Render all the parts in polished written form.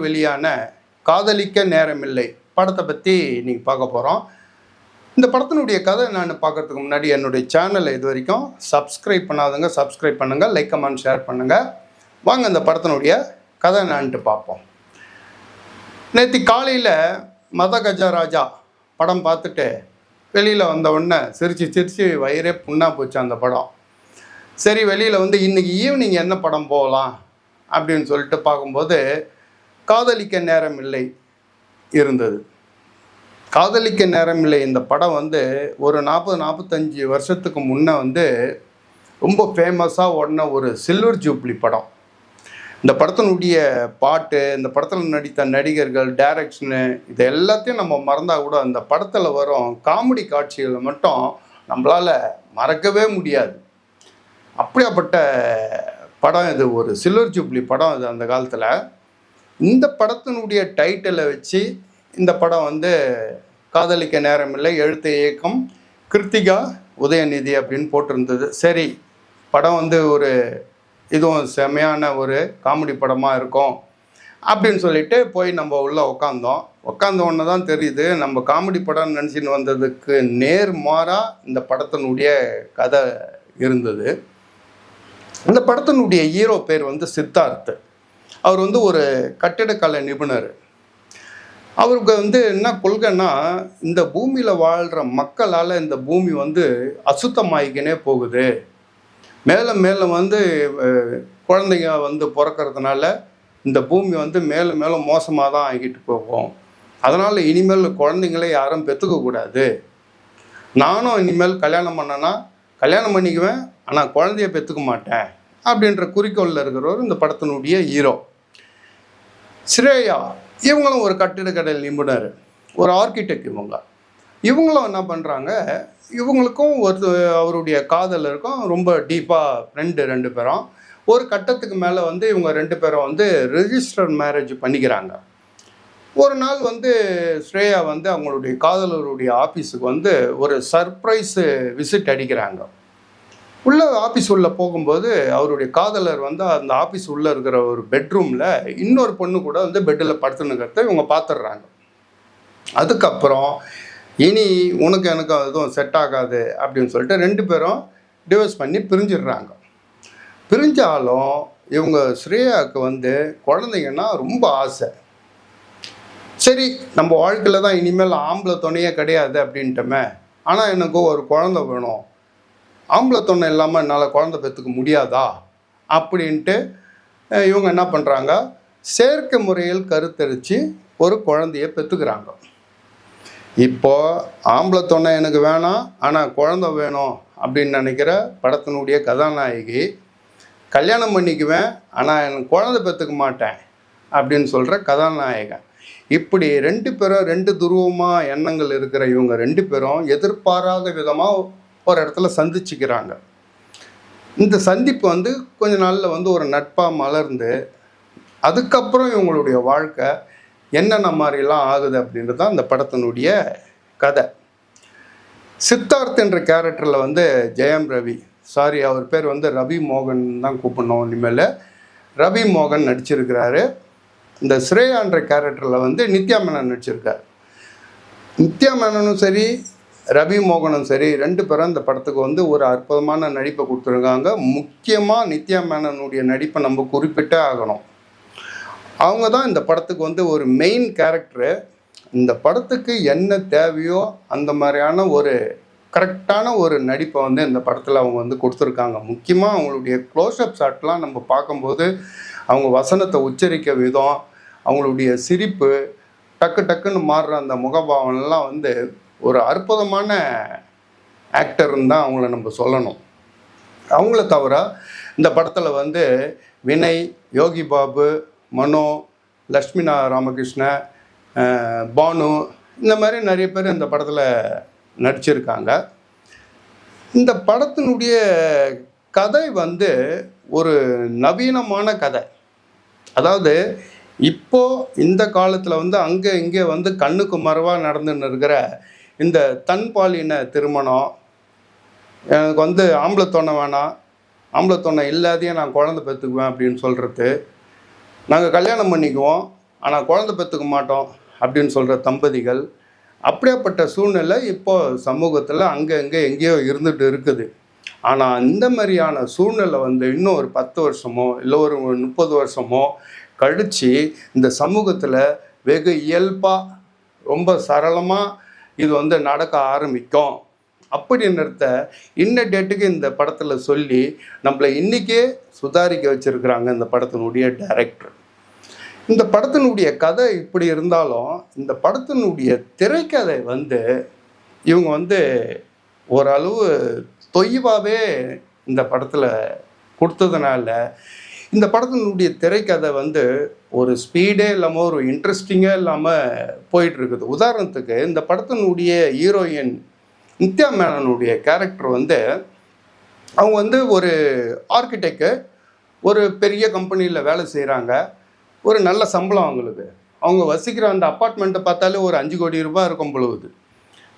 வெளியான காதலிக்க நேரமில்லை படத்தை பற்றி இன்னைக்கு பார்க்க போகிறோம். இந்த படத்தினுடைய கதை நான் பார்க்கறதுக்கு முன்னாடி என்னுடைய சேனலை இது வரைக்கும் சப்ஸ்கிரைப் பண்ணாதவங்க சப்ஸ்கிரைப் பண்ணுங்கள், லைக் கமெண்ட் ஷேர் பண்ணுங்கள். வாங்க இந்த படத்தினுடைய கதை என்னான்ட்டு பார்ப்போம். நேற்று காலையில் மத கஜராஜா படம் பார்த்துட்டு வெளியில் வந்த உடனே சிரித்து வயிறே புண்ணாக போச்சு அந்த படம். சரி, வெளியில் வந்து இன்றைக்கி ஈவினிங் என்ன படம் போகலாம் அப்படின்னு சொல்லிட்டு பார்க்கும்போது காதலிக்க நேரமில்லை இருந்தது. காதலிக்க நேரமில்லை இந்த படம் வந்து ஒரு 40-45 வருஷத்துக்கு முன்னே வந்து ரொம்ப ஃபேமஸாக ஓடின ஒரு சில்வர் ஜூப்ளி படம். இந்த படத்தினுடைய பாட்டு, இந்த படத்தில் நடித்த நடிகர்கள், டைரக்ஷனு, இது எல்லாத்தையும் நம்ம மறந்தால் கூட அந்த படத்தில் வரும் காமெடி காட்சிகளை மட்டும் நம்மளால் மறக்கவே முடியாது. அப்படியாப்பட்ட படம் இது, ஒரு சில்வர் ஜூப்ளி படம் இது அந்த காலத்தில். இந்த படத்தினுடைய டைட்டிலை வச்சு இந்த படம் வந்து காதலிக்க நேரமில்லை, எழுத்து இயக்கம் கிருத்திகா உதயநிதி அப்படின்னு போட்டிருந்தது. சரி, படம் வந்து ஒரு இதுவும் செமையான ஒரு காமெடி படமாக இருக்கும் அப்படின்னு சொல்லிட்டு போய் நம்ம உள்ளே உட்காந்த உடனே தான் தெரியுது நம்ம காமெடி படம்னு நினச்சின்னு வந்ததுக்கு நேர்மாறாக இந்த படத்தினுடைய கதை இருந்தது. இந்த படத்தினுடைய ஹீரோ பேர் வந்து சித்தார்த். அவர் வந்து ஒரு கட்டிடக்கலை நிபுணர். அவருக்கு வந்து என்ன கொள்கைன்னா, இந்த பூமியில் வாழ்கிற மக்களால் இந்த பூமி வந்து அசுத்தமாகிக்கினே போகுது. மேலே மேலே வந்து குழந்தைங்க வந்து பிறக்கிறதுனால இந்த பூமி வந்து மேலே மேலே மோசமாக தான் ஆகிட்டு போகும். அதனால் இனிமேல் குழந்தைங்களே யாரும் பெற்றுக்கக்கூடாது. நானும் இனிமேல் கல்யாணம் பண்ணேன்னா கல்யாணம் பண்ணிக்குவேன், ஆனால் குழந்தைய பெற்றுக்க மாட்டேன் அப்படின்ற குறிக்கோளில் இருக்கிறவர் இந்த படத்தினுடைய ஹீரோ. ஸ்ரேயா இவங்களும் ஒரு கட்டிடக்கடல் நிபுணர், ஒரு ஆர்கிடெக்ட். இவங்களும் என்ன பண்ணுறாங்க, இவங்களுக்கும் அவருடைய காதலருக்கும் ரொம்ப டீப்பாக ஃப்ரெண்டு 2 பேரும். ஒரு கட்டத்துக்கு மேலே வந்து இவங்க 2 பேரும் வந்து ரெஜிஸ்டர் மேரேஜ் பண்ணிக்கிறாங்க. ஒரு நாள் வந்து ஸ்ரேயா வந்து அவங்களுடைய காதலருடைய ஆஃபீஸுக்கு வந்து ஒரு சர்ப்ரைஸு விசிட் அடிக்கிறாங்க. ஆஃபீஸ் உள்ளே போகும்போது அவருடைய காதலர் வந்து அந்த ஆஃபீஸ் உள்ளே இருக்கிற ஒரு பெட்ரூமில் இன்னொரு பொண்ணு கூட வந்து பெட்டில் படுத்துனுக்கிறத இவங்க பார்த்துடுறாங்க. அதுக்கப்புறம் இனி உனக்கு எனக்கு எதுவும் செட் ஆகாது அப்படின்னு சொல்லிட்டு 2 பேரும் டிவோர்ஸ் பண்ணி பிரிஞ்சிடுறாங்க. பிரிஞ்சாலும் இவங்க ஸ்ரேயாவுக்கு வந்து குழந்தைங்கன்னா ரொம்ப ஆசை. சரி, நம்ம வாழ்க்கையில் தான் இனிமேல் ஆம்பளை துணையே கிடையாது அப்படின்ட்டோமே, ஆனால் எனக்கு ஒரு குழந்தை வேணும், ஆம்பளை துணை இல்லாமல் என்னால் குழந்தை பெற்றுக்க முடியாதா அப்படின்ட்டு இவங்க என்ன பண்ணுறாங்க, செயற்கை முறையில் கருத்தரித்து ஒரு குழந்தைய பெற்றுக்கிறாங்க. இப்போது ஆம்பளை துணை எனக்கு வேணாம், ஆனால் குழந்தை வேணும் அப்படின்னு நினைக்கிற படத்தினுடைய கதாநாயகி, கல்யாணம் பண்ணிக்குவேன் ஆனால் எனக்கு குழந்தை பெற்றுக்க மாட்டேன் அப்படின்னு சொல்கிற கதாநாயகன். இப்படி 2 பேரும் 2 துருவமாக எண்ணங்கள் இருக்கிற இவங்க 2 பேரும் எதிர்பாராத விதமாக ஒரு இடத்துல சந்திச்சுக்கிறாங்க. இந்த சந்திப்பு வந்து கொஞ்ச நாளில் வந்து ஒரு நட்பாக மலர்ந்து அதுக்கப்புறம் இவங்களுடைய வாழ்க்கை என்னென்ன மாதிரிலாம் ஆகுது அப்படின்றது தான் இந்த படத்தினுடைய கதை. சித்தார்த் என்ற கேரக்டரில் வந்து ஜெயம் ரவி, சாரி அவர் பேர் வந்து ரவி மோகன் தான் கூப்பிடணும் இனிமேல், ரவி மோகன் நடிச்சிருக்கிறாரு. இந்த ஸ்ரேயான்ற கேரக்டரில் வந்து நித்யா மேனன் நடிச்சிருக்கார். நித்யா மேனனும் சரி ரவி மோகனும் சரி 2 பேரும் இந்த படத்துக்கு வந்து ஒரு அற்புதமான நடிப்பை கொடுத்துருக்காங்க. முக்கியமாக நித்யா மேனனுடைய நடிப்பை நம்ம குறிப்பிட்டே ஆகணும். அவங்க தான் இந்த படத்துக்கு வந்து ஒரு மெயின் கேரக்டரு. இந்த படத்துக்கு என்ன தேவையோ அந்த மாதிரியான ஒரு கரெக்டான ஒரு நடிப்பை வந்து இந்த படத்தில் அவங்க வந்து கொடுத்துருக்காங்க. முக்கியமாக அவங்களுடைய க்ளோஸ்அப் ஷாட்லாம் நம்ம பார்க்கும்போது அவங்க வசனத்தை உச்சரிக்க விதம், அவங்களுடைய சிரிப்பு, டக்குன்னு மாறுற அந்த முகபாவனெல்லாம் வந்து ஒரு அற்புதமான ஆக்டர்ன்னு தான் அவங்கள நம்ம சொல்லணும். அவங்கள தவிர இந்த படத்தில் வந்து வினய், யோகி பாபு, மனோ, லக்ஷ்மினா ராமகிருஷ்ண, பானு, இந்த மாதிரி நிறைய பேர் இந்த படத்தில் நடிச்சிருக்காங்க. இந்த படத்தினுடைய கதை வந்து ஒரு நவீனமான கதை. அதாவது இப்போது இந்த காலத்தில் வந்து அங்கே இங்கே வந்து கண்ணுக்கு மறைவாக நடந்துன்னு இருக்கிற இந்த தன்பாலின திருமணம், எனக்கு வந்து ஆம்பளை துணை வேணாம், ஆம்பளை துணை இல்லாதையே நான் குழந்தை பெற்றுக்குவேன் அப்படின்னு சொல்கிறது, நாங்கள் கல்யாணம் பண்ணிக்குவோம், ஆனால் குழந்தை பெற்றுக்க மாட்டோம் அப்படின்னு சொல்கிற தம்பதிகள், அப்படியாப்பட்ட சூழ்நிலை இப்போ சமூகத்தில் அங்கே எங்கேயோ இருந்துகிட்டு இருக்குது. ஆனால் இந்த மாதிரியான சூழ்நிலை வந்து இன்னும் ஒரு 10 வருஷமோ இல்லை ஒரு 30 வருஷமோ கழித்து இந்த சமூகத்தில் வெகு இயல்பாக ரொம்ப சரளமாக இது வந்து நடக்க ஆரம்பிக்கும் அப்படின்றத இன்ன டேட்டுக்கு இந்த படத்தில் சொல்லி நம்மளை இன்றைக்கே சுதாரிக்க வச்சுருக்குறாங்க இந்த படத்தினுடைய டைரக்டர். இந்த படத்தினுடைய கதை இப்படி இருந்தாலும் இந்த படத்தினுடைய திரைக்கதை வந்து இவங்க வந்து ஓரளவு தொய்வாகவே இந்த படத்தில் கொடுத்ததுனால இந்த படத்தினுடைய திரைக்கதை வந்து ஒரு ஸ்பீடே இல்லாமல் ஒரு இன்ட்ரெஸ்டிங்காக இல்லாமல் போயிட்டுருக்குது. உதாரணத்துக்கு இந்த படத்தினுடைய ஹீரோயின் நித்யா மேனனுடைய கேரக்டர் வந்து அவங்க வந்து ஒரு ஆர்கிடெக்டு, ஒரு பெரிய கம்பெனியில் வேலை செய்கிறாங்க, ஒரு நல்ல சம்பளம் அவங்களுக்கு. அவங்க வசிக்கிற அந்த அப்பார்ட்மெண்ட்டை பார்த்தாலே ஒரு 5 கோடி ரூபாய் இருக்கும் பொழுது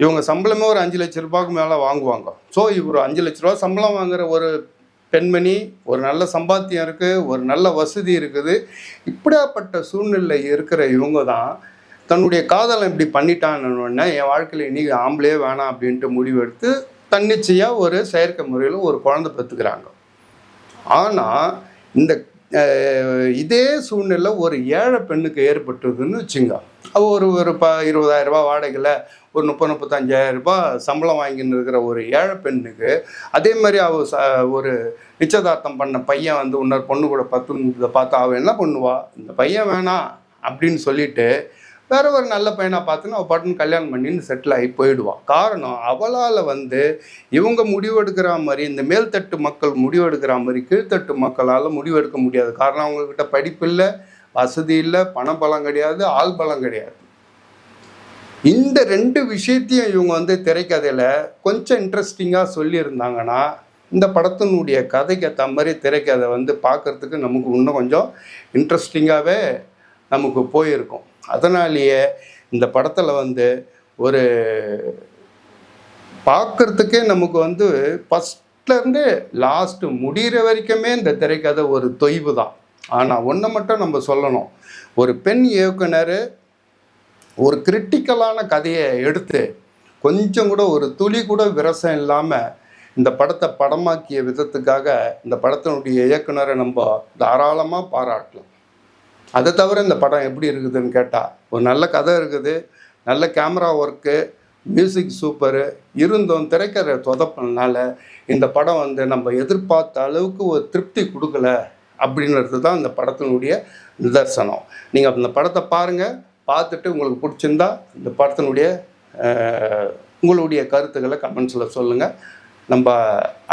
இவங்க சம்பளமே ஒரு 5 லட்ச ரூபாய்க்கு மேலே வாங்குவாங்க. ஸோ இவர் 5 லட்ச ரூபா சம்பளம் வாங்குகிற ஒரு பெண்மணி, ஒரு நல்ல சம்பாத்தியம் இருக்குது, ஒரு நல்ல வசதி இருக்குது. இப்படியாப்பட்ட சூழ்நிலை இருக்கிற இவங்க தான் தன்னுடைய காதலை இப்படி பண்ணிட்டான்னு என் வாழ்க்கையில் இன்றைக்கி ஆம்பளே வேணாம் அப்படின்ட்டு முடிவெடுத்து தன்னிச்சையாக ஒரு செயற்கை முறையில் ஒரு குழந்தை பெற்றுக்கிறாங்க. ஆனால் இந்த இதே சூழ்நிலை ஒரு ஏழை பெண்ணுக்கு ஏற்பட்டுதுன்னு வச்சுங்க. அவள் ஒரு 20,000 ரூபா வாடகையில் ஒரு 30-35,000 ரூபாய் சம்பளம் வாங்கின்னு இருக்கிற ஒரு ஏழை பெண்ணுக்கு அதே மாதிரி அவள் ஒரு நிச்சயதார்த்தம் பண்ண பையன் வந்து இன்னொரு பொண்ணு கூட இதை பார்த்து அவள் என்ன பண்ணுவா, இந்த பையன் வேணாம் அப்படின்னு சொல்லிட்டு வேற ஒரு நல்ல பையனாக பார்த்துன்னு அவள் பாட்டுன்னு கல்யாணம் பண்ணின்னு செட்டில் ஆகி போயிடுவான். காரணம், அவளால் வந்து இவங்க முடிவெடுக்கிற மாதிரி, இந்த மேல்தட்டு மக்கள் முடிவெடுக்கிற மாதிரி கீழ்த்தட்டு மக்களால் முடிவெடுக்க முடியாது. காரணம், அவங்கக்கிட்ட படிப்பு இல்லை, வசதி இல்லை, பணபலம் கிடையாது, ஆள் பலம் கிடையாது. இந்த 2 விஷயத்தையும் இவங்க வந்து திரைக்கதையில் கொஞ்சம் இன்ட்ரெஸ்டிங்காக சொல்லியிருந்தாங்கன்னா இந்த படத்தினுடைய கதைக்கு ஏற்ற மாதிரி திரைக்கதை வந்து பார்க்குறதுக்கு நமக்கு இன்னும் கொஞ்சம் இன்ட்ரெஸ்டிங்காகவே நமக்கு போயிருக்கும். அதனாலேயே இந்த படத்தில் வந்து ஒரு பார்க்குறதுக்கே நமக்கு வந்து ஃபஸ்ட்லேருந்து லாஸ்ட்டு முடிகிற வரைக்குமே இந்த திரைக்கதை ஒரு தொய்வு தான். ஆனால் ஒன்றை மட்டும் நம்ம சொல்லணும், ஒரு பெண் இயக்குனர் ஒரு கிரிட்டிக்கலான கதையை எடுத்து கொஞ்சம் கூட ஒரு துளி கூட விரசம் இல்லாமல் இந்த படத்தை படமாக்கிய விதத்துக்காக இந்த படத்தினுடைய இயக்குனரை நம்ம தாராளமாக பாராட்டலாம். அதை தவிர இந்த படம் எப்படி இருக்குதுன்னு கேட்டால், ஒரு நல்ல கதை இருக்குது, நல்ல கேமரா ஒர்க்கு, மியூசிக் சூப்பரு இருந்தும் திரைக்கதை சொதப்பினால இந்த படம் வந்து நம்ம எதிர்பார்த்த அளவுக்கு ஒரு திருப்தி கொடுக்கல அப்படின்றது தான் இந்த படத்தினுடைய நிதர்சனம். நீங்கள் அந்த படத்தை பாருங்கள், பார்த்துட்டு உங்களுக்கு பிடிச்சிருந்தா இந்த படத்தினுடைய உங்களுடைய கருத்துக்களை கமெண்ட்ஸில் சொல்லுங்கள். நம்ம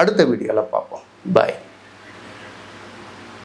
அடுத்த வீடியோவில் பார்ப்போம். பாய்.